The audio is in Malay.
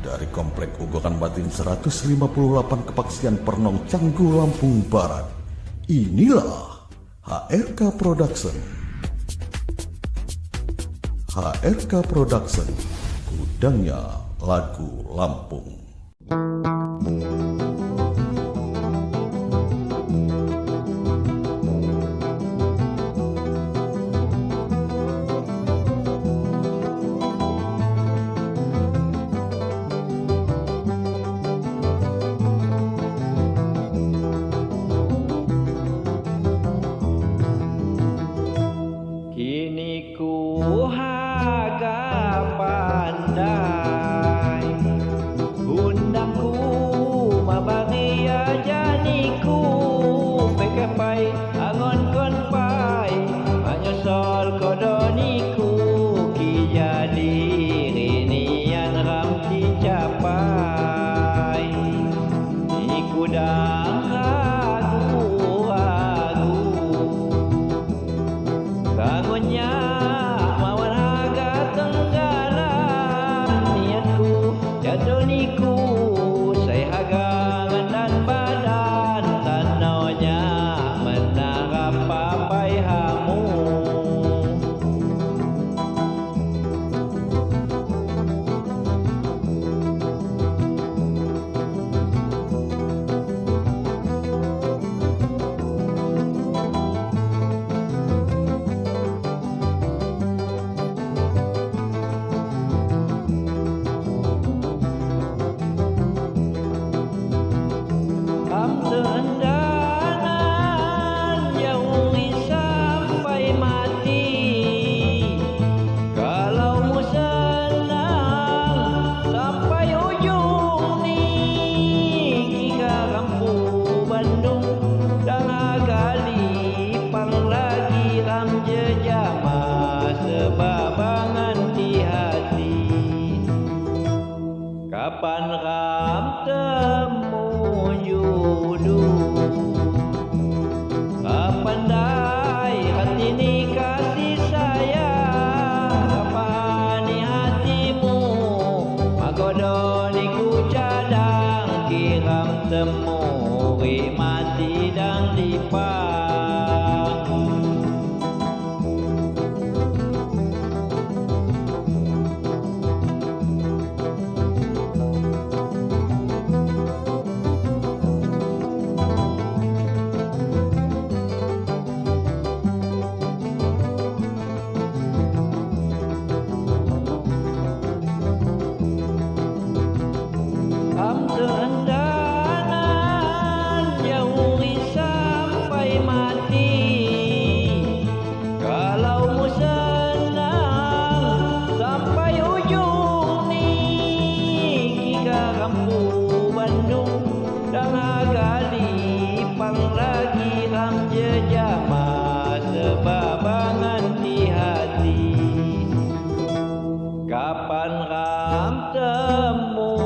dari Komplek Ugokan Batin 158 Kepaksian Pernong Canggu, Lampung Barat. Inilah HRK Production. HRK Production, gudangnya lagu Lampung. Kini ku agak pandai, undangku mabari aja niku pekapai angon kon pai menyosol kodoniku ki jadi rinian ram dicapai niku dang ragu-ragu bangunnya mawan harga tenggalan niatku jatuh niku saya harga dan badan tanonya menarap papai hamu Sendanan yauri sampai mati. Kalau mu senang sampai ujung ni Kika rampu Bandung dan agali pang lagi ram jejama sebabangan di hati. Kapan ram temu pandai hati ni kasih sayang kapani hatimu magodo ni ku cadang kiram temu mati dan dipang. Sendanan yauri sampai mati. Kalau mu senang sampai ujung ni Kika rampu Bandung dan agali pang lagi ram jejama sebabangan di hati. Kapan ram temu